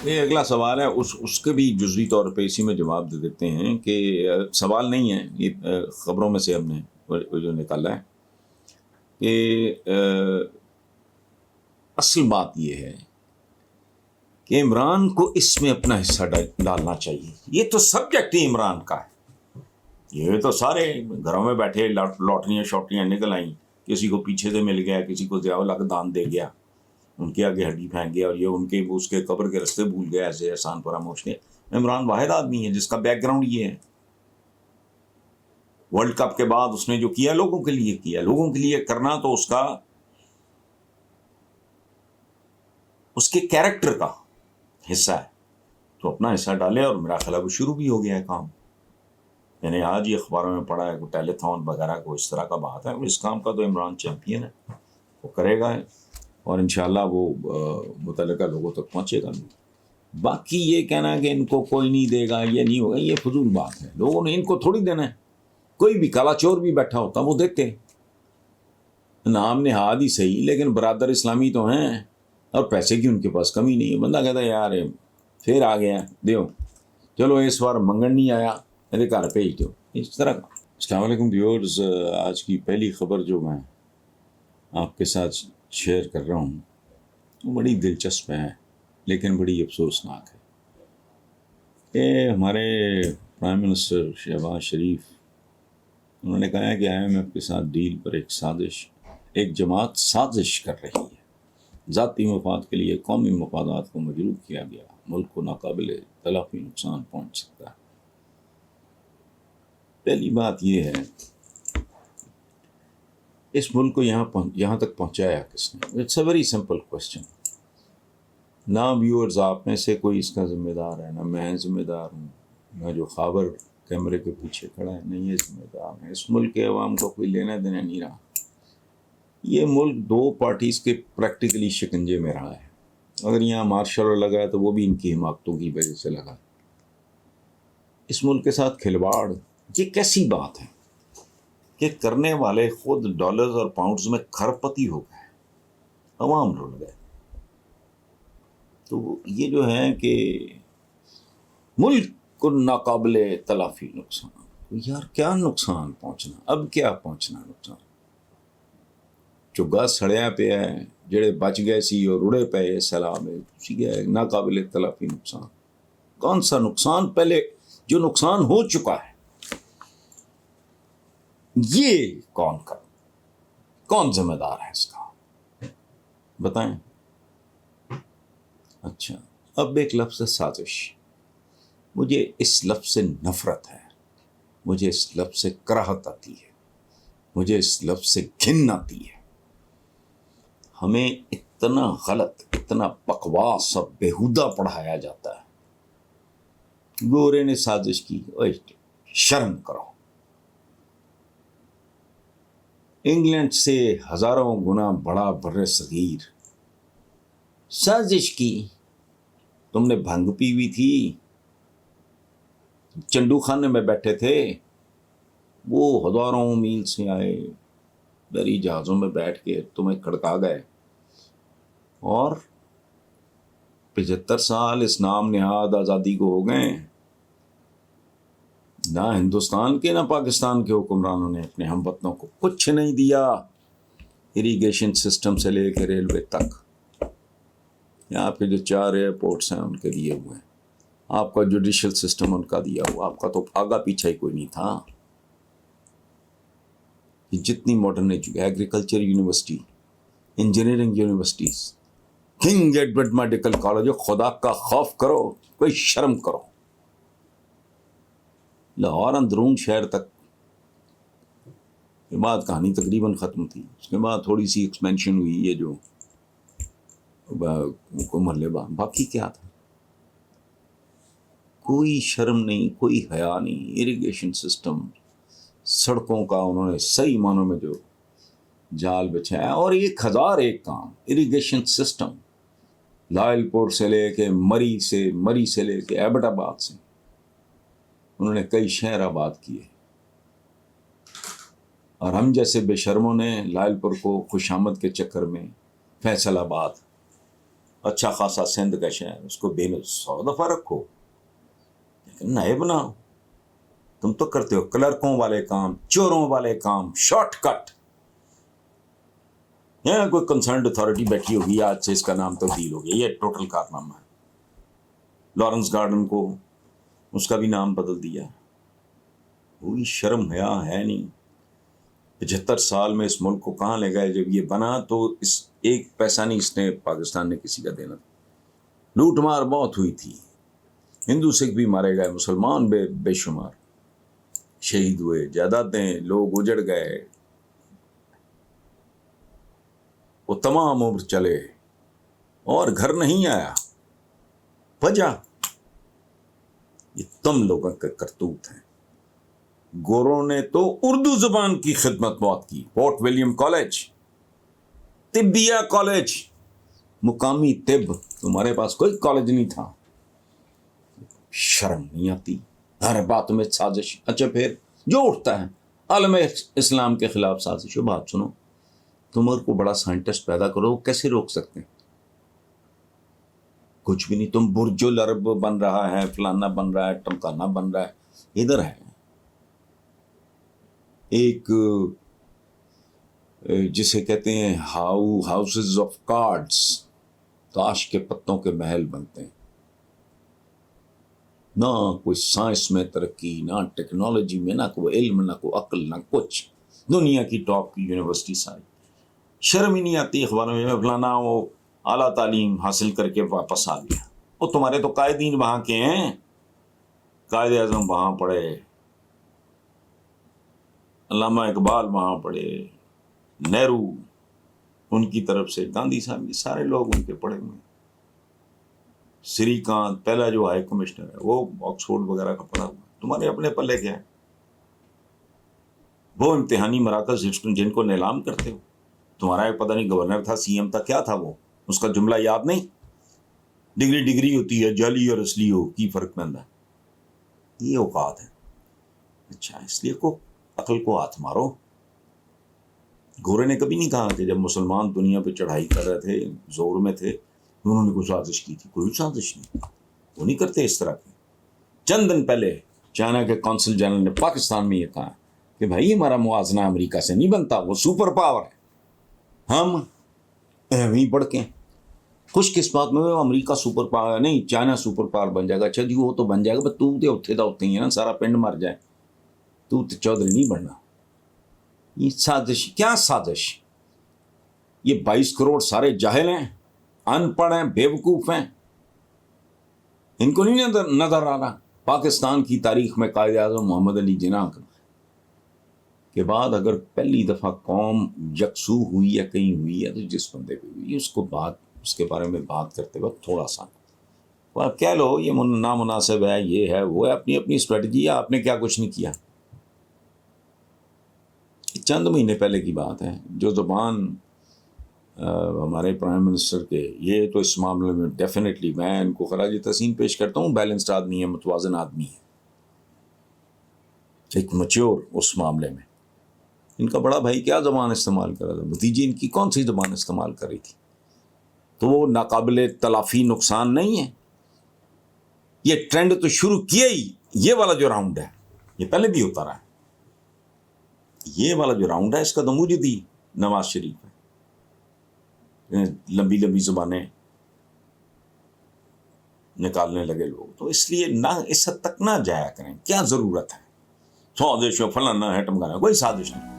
یہ اگلا سوال ہے، اس کے بھی جزوی طور پہ اسی میں جواب دے دیتے ہیں کہ سوال نہیں ہے، یہ خبروں میں سے ہم نے وہ جو نکالا ہے کہ اصل بات یہ ہے کہ عمران کو اس میں اپنا حصہ ڈالنا چاہیے. یہ تو سبجیکٹ ہی عمران کا ہے. یہ تو سارے گھروں میں بیٹھے لاٹریاں شاٹریاں نکل آئیں، کسی کو پیچھے سے مل گیا، کسی کو ضیاء الحق دان دے گیا، ان کے آگے ہڈی پھینک گیا، اور یہ ان کے اس کے قبر کے رستے بھول گیا. ایسے احسان فراموش نے. عمران واحد آدمی ہے جس کا بیک گراؤنڈ یہ ہے. ورلڈ کپ کے بعد اس نے جو کیا لوگوں کے لیے کیا. لوگوں کے لیے کرنا تو اس کے کیریکٹر کا حصہ ہے. تو اپنا حصہ ڈالے، اور میرا خیال ہے وہ شروع بھی ہو گیا ہے کام. یعنی آج یہ اخباروں میں پڑھا ہے کہ ٹیلی تھون وغیرہ کو اس طرح کا بات ہے. اس کام کا تو عمران چیمپئن ہے، وہ کرے گا اور انشاءاللہ وہ متعلقہ لوگوں تک پہنچے گا. باقی یہ کہنا کہ ان کو کوئی نہیں دے گا، یہ نہیں ہوگا، یہ فضول بات ہے. لوگوں نے ان کو تھوڑی دینا ہے. کوئی بھی کالا چور بھی بیٹھا ہوتا وہ دیتے. نام نہاد ہی صحیح، لیکن برادر اسلامی تو ہیں، اور پیسے کی ان کے پاس کمی نہیں ہے. بندہ کہتا ہے یار پھر آ گیا دیو، چلو اس بار منگن نہیں آیا، میرے گھر بھیج دو، اس طرح کا. السلام علیکم ویورز. آج کی پہلی خبر جو میں آپ کے ساتھ شیئر کر رہا ہوں وہ بڑی دلچسپ ہے، لیکن بڑی افسوسناک ہے. کہ ہمارے پرائم منسٹر شہباز شریف، انہوں نے کہا ہے کہ آئی ایم ایف کے ساتھ ڈیل پر ایک جماعت سازش کر رہی ہے. ذاتی مفاد کے لیے قومی مفادات کو مجروح کیا گیا، ملک کو ناقابل تلافی نقصان پہنچ سکتا ہے. پہلی بات یہ ہے، اس ملک کو یہاں تک پہنچایا کس نے؟ It's a very simple question. نہ ویورز آپ میں سے کوئی اس کا ذمہ دار ہے، نہ میں ذمہ دار ہوں، نہ جو خابر کیمرے کے پیچھے کھڑا ہے، نہیں یہ ذمہ دار ہے. اس ملک کے عوام کو کوئی لینا دینا نہیں رہا. یہ ملک دو پارٹیز کے پریکٹیکلی شکنجے میں رہا ہے. اگر یہاں مارشل لا لگا ہے تو وہ بھی ان کی حماقتوں کی وجہ سے لگا. اس ملک کے ساتھ کھلواڑ، یہ کیسی بات ہے کہ کرنے والے خود ڈالرز اور پاؤنڈز میں کھرپتی ہو گئے، عوام رل گئے. تو یہ جو ہے کہ ملک کو ناقابل تلافی نقصان. یار کیا نقصان پہنچنا، اب کیا پہنچنا نقصان؟ چگا سڑیا پیا ہے، جڑے بچ گئے سی اور اڑے پے سیلاب ہے، اسی ہے ناقابل تلافی نقصان. کون سا نقصان؟ پہلے جو نقصان ہو چکا ہے یہ کون ذمہ دار ہے اس کا؟ بتائیں. اچھا، اب ایک لفظ ہے سازش. مجھے اس لفظ سے نفرت ہے، مجھے اس لفظ سے کراہت آتی ہے، مجھے اس لفظ سے گھن آتی ہے. ہمیں اتنا غلط، اتنا بکواس اور بیہودہ پڑھایا جاتا ہے. گورے نے سازش کی، اوے شرم کرو. انگلینڈ سے ہزاروں گنا بڑا بر صغیر، سازش کی. تم نے بھنگ پی ہوئی تھی، چنڈو خانے میں بیٹھے تھے، وہ ہزاروں میل سے آئے بری جہازوں میں بیٹھ کے تمہیں کھڑکا گئے، اور 75 سال اس نام نہاد آزادی کو ہو گئے. نہ ہندوستان کے نہ پاکستان کے حکمرانوں نے اپنے ہم وطنوں کو کچھ نہیں دیا. اریگیشن سسٹم سے لے کے ریلوے تک، یہاں پہ جو 4 ایئرپورٹس ہیں ان کے دیے ہوئے ہیں. آپ کا جوڈیشل سسٹم ان کا دیا ہوا. آپ کا تو آگا پیچھا ہی کوئی نہیں تھا. یہ جتنی modern agriculture university, engineering universities, king Edward medical college, خدا کا خوف کرو، کوئی شرم کرو. لاہور اندرون شہر تک کے بعد کہانی تقریباً ختم تھی. اس کے بعد تھوڑی سی ایکسپینشن ہوئی، یہ جو محلے باقی کیا تھا؟ کوئی شرم نہیں، کوئی حیا نہیں. اریگیشن سسٹم، سڑکوں کا انہوں نے صحیح معنوں میں جو جال بچھایا. اور 1001 کام اریگیشن سسٹم، لائل پور سے لے کے مری سے لے کے ایبٹ آباد سے انہوں نے کئی شہر آباد کیے. اور ہم جیسے بے شرموں نے لائل پور کو خوش آمد کے چکر میں فیصل آباد اچھا خاصا سندھ کا شہر، اس کو 100 دفعہ رکھو، لیکن نئے بناؤ۔ تم تو کرتے ہو کلرکوں والے کام، چوروں والے کام، شارٹ کٹ۔ یہاں کوئی کنسرنڈ اتھارٹی بیٹھی ہوگی، آج سے اس کا نام تبدیل ہو گیا، یہ ٹوٹل کارنامہ ہے۔ لارنس گارڈن کو اس کا بھی نام بدل دیا۔ کوئی شرم حیا ہے نہیں۔ 75 سال میں اس ملک کو کہاں لے گئے؟ جب یہ بنا تو اس ایک پیسہ نہیں اس نے پاکستان نے کسی کا دینا تھا۔ لوٹ مار بہت ہوئی تھی، ہندو سکھ بھی مارے گئے، مسلمان بے شمار شہید ہوئے، جائیدادیں، لوگ اجڑ گئے، وہ تمام عمر چلے اور گھر نہیں آیا۔ وجہ یہ تم لوگوں کا کرتوت ہے۔ گوروں نے تو اردو زبان کی خدمت بہت کی۔ Fort William college, Tibbiya college, مقامی طب، تمہارے پاس کوئی کالج نہیں تھا۔ شرم نہیں آتی؟ ہر بات میں سازش۔ اچھا پھر جو اٹھتا ہے عالم اسلام کے خلاف سازش ہو، بات سنو، تمہارے کو بڑا سائنٹسٹ پیدا کرو، کیسے روک سکتے ہیں؟ کچھ بھی نہیں۔ تم برج العرب بن رہا ہے، فلانا بن رہا ہے، ٹمکانا بن رہا ہے، ادھر ہے ایک جسے کہتے ہیں ہاؤسز آف کارڈز، تاش کے پتوں کے محل بنتے ہیں۔ نہ کوئی سائنس میں ترقی، نہ ٹیکنالوجی میں، نہ کوئی علم، نہ کوئی عقل، نہ کچھ۔ دنیا کی ٹاپ کی یونیورسٹی ساری۔ شرم ہی نہیں آتی اخباروں میں فلانا وہ اعلیٰ تعلیم حاصل کر کے واپس آ گیا۔ وہ تمہارے تو قائدین وہاں کے ہیں، قائد اعظم وہاں پڑھے، علامہ اقبال وہاں پڑھے، نہرو ان کی طرف سے، گاندھی صاحب، یہ سارے لوگ ان کے پڑھے ہوئے ہیں۔ سری کانت پہلا جو ہائی کمشنر ہے وہ آکسفورڈ وغیرہ کا پڑھا ہوا ہے۔ تمہارے اپنے پلے کیا ہے؟ وہ امتحانی مراکز جن کو نیلام کرتے ہو۔ تمہارا ایک پتہ نہیں گورنر تھا، سی ایم تھا، کیا تھا وہ، اس کا جملہ یاد نہیں؟ ڈگری ہوتی ہے، جعلی اور اصلی ہو کی فرق پہنتا ہے۔ یہ اوقات ہے۔ اچھا اس لیے کو عقل کو ہاتھ مارو۔ گورے نے کبھی نہیں کہا کہ جب مسلمان دنیا پہ چڑھائی کر رہے تھے، زور میں تھے، انہوں نے کوئی سازش کی تھی؟ کوئی سازش نہیں، وہ نہیں کرتے اس طرح کی۔ چند دن پہلے چائنا کے کونسل جنرل نے پاکستان میں یہ کہا کہ بھائی ہمارا موازنہ امریکہ سے نہیں بنتا، وہ سپر پاور ہے، ہم وہیں پڑھ کے خوش قسمت میں امریکہ سپر پاور نہیں، چائنا سپر پاور بن جائے گا۔ اچھا جی وہ تو بن جائے گا، بس تو اتنے دا اتنے ہی ہے نا، سارا پنڈ مر جائے، تو چودھری نہیں بننا۔ یہ سازش، کیا سازش؟ یہ 22 کروڑ سارے جاہل ہیں، ان پڑھ ہیں، بے وقوف ہیں، ان کو نہیں نظر آ رہا۔ پاکستان کی تاریخ میں قائد اعظم محمد علی جناح کے بعد اگر پہلی دفعہ قوم یکسو ہوئی یا کہیں ہوئی ہے تو جس بندے پہ ہوئی، اس کے بارے میں بات کرتے وقت تھوڑا سا کہہ لو یہ نامناسب ہے، یہ ہے، وہ ہے، اپنی اپنی اسٹریٹجی ہے، آپ نے کیا کچھ نہیں کیا۔ چند مہینے پہلے کی بات ہے، جو زبان ہمارے پرائم منسٹر کے، یہ تو اس معاملے میں ڈیفینیٹلی میں ان کو خراج تحسین پیش کرتا ہوں، بیلنسڈ آدمی ہے، متوازن آدمی ہے، ایک میچور اس معاملے میں۔ ان کا بڑا بھائی کیا زبان استعمال کر رہا تھا، بھتیجی ان کی کون سی زبان استعمال کر رہی تھی، تو وہ ناقابل تلافی نقصان نہیں ہے۔ یہ ٹرینڈ تو شروع کیا ہی، یہ والا جو راؤنڈ ہے، یہ پہلے بھی ہوتا رہا ہے، یہ والا جو راؤنڈ ہے اس کا تو موجود ہی نواز شریف ہے، لمبی لمبی زبانیں نکالنے لگے لوگ، تو اس لیے نہ اس حد تک نہ جایا کریں، کیا ضرورت ہے سازش فلانا ہے ٹمکانا، کوئی سازش نہیں۔